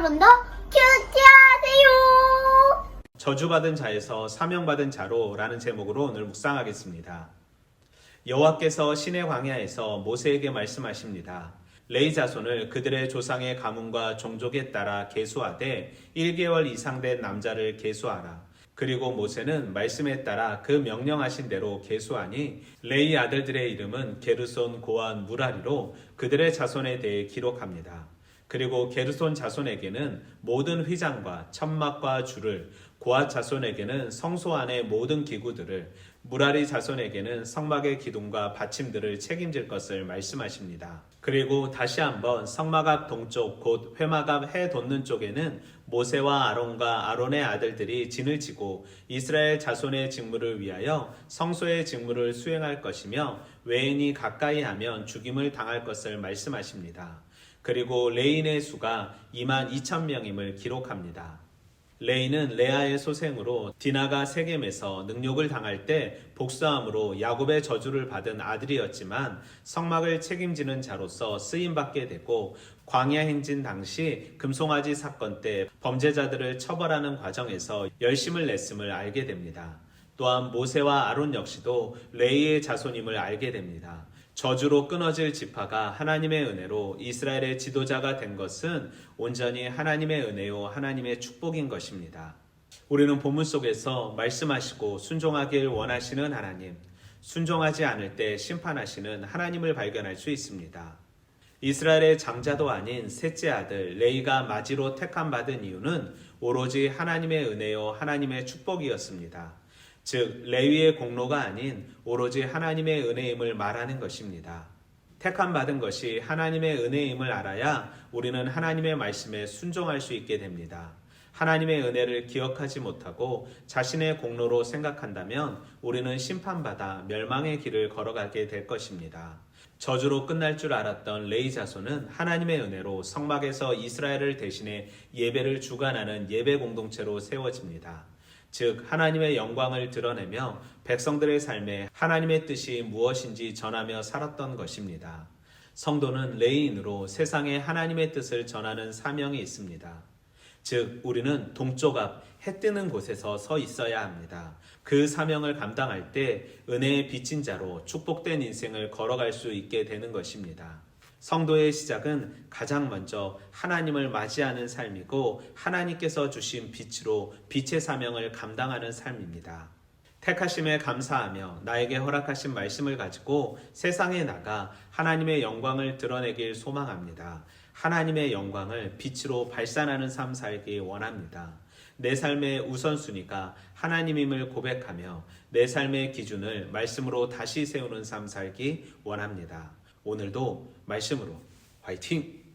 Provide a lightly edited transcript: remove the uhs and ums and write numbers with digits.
번 더 큐티하세요. 저주받은 자에서 사명받은 자로라는 제목으로 오늘 묵상하겠습니다. 여호와께서 시내 광야에서 모세에게 말씀하십니다. 레위 자손을 그들의 조상의 가문과 종족에 따라 계수하되 1개월 이상 된 남자를 계수하라. 그리고 모세는 말씀에 따라 그 명령하신 대로 계수하니 레위 아들들의 이름은 게르손, 고한, 무라리로 그들의 자손에 대해 기록합니다. 그리고 게르손 자손에게는 모든 휘장과 천막과 줄을, 고핫 자손에게는 성소 안의 모든 기구들을, 무라리 자손에게는 성막의 기둥과 받침들을 책임질 것을 말씀하십니다. 그리고 다시 한번 성막 앞 동쪽 곧 회막 앞 해 돋는 쪽에는 모세와 아론과 아론의 아들들이 진을 지고 이스라엘 자손의 직무를 위하여 성소의 직무를 수행할 것이며 외인이 가까이 하면 죽임을 당할 것을 말씀하십니다. 그리고 레인의 수가 22,000명임을 기록합니다. 레이는 레아의 소생으로 디나가 세겜에서 능욕을 당할 때 복수함으로 야곱의 저주를 받은 아들이었지만 성막을 책임지는 자로서 쓰임받게 되고 광야 행진 당시 금송아지 사건 때 범죄자들을 처벌하는 과정에서 열심을 냈음을 알게 됩니다. 또한 모세와 아론 역시도 레이의 자손임을 알게 됩니다. 저주로 끊어질 지파가 하나님의 은혜로 이스라엘의 지도자가 된 것은 온전히 하나님의 은혜요 하나님의 축복인 것입니다. 우리는 본문 속에서 말씀하시고 순종하길 원하시는 하나님, 순종하지 않을 때 심판하시는 하나님을 발견할 수 있습니다. 이스라엘의 장자도 아닌 셋째 아들 레이가 마지로 택함받은 이유는 오로지 하나님의 은혜요 하나님의 축복이었습니다. 즉 레위의 공로가 아닌 오로지 하나님의 은혜임을 말하는 것입니다. 택함받은 것이 하나님의 은혜임을 알아야 우리는 하나님의 말씀에 순종할 수 있게 됩니다. 하나님의 은혜를 기억하지 못하고 자신의 공로로 생각한다면 우리는 심판받아 멸망의 길을 걸어가게 될 것입니다. 저주로 끝날 줄 알았던 레위 자손은 하나님의 은혜로 성막에서 이스라엘을 대신해 예배를 주관하는 예배 공동체로 세워집니다. 즉 하나님의 영광을 드러내며 백성들의 삶에 하나님의 뜻이 무엇인지 전하며 살았던 것입니다. 성도는 레위인으로 세상에 하나님의 뜻을 전하는 사명이 있습니다. 즉 우리는 동쪽 앞 해 뜨는 곳에서 서 있어야 합니다. 그 사명을 감당할 때 은혜의 빚진 자로 축복된 인생을 걸어갈 수 있게 되는 것입니다. 성도의 시작은 가장 먼저 하나님을 맞이하는 삶이고 하나님께서 주신 빛으로 빛의 사명을 감당하는 삶입니다. 택하심에 감사하며 나에게 허락하신 말씀을 가지고 세상에 나가 하나님의 영광을 드러내길 소망합니다. 하나님의 영광을 빛으로 발산하는 삶 살기 원합니다. 내 삶의 우선순위가 하나님임을 고백하며 내 삶의 기준을 말씀으로 다시 세우는 삶 살기 원합니다. 오늘도 말씀으로 화이팅!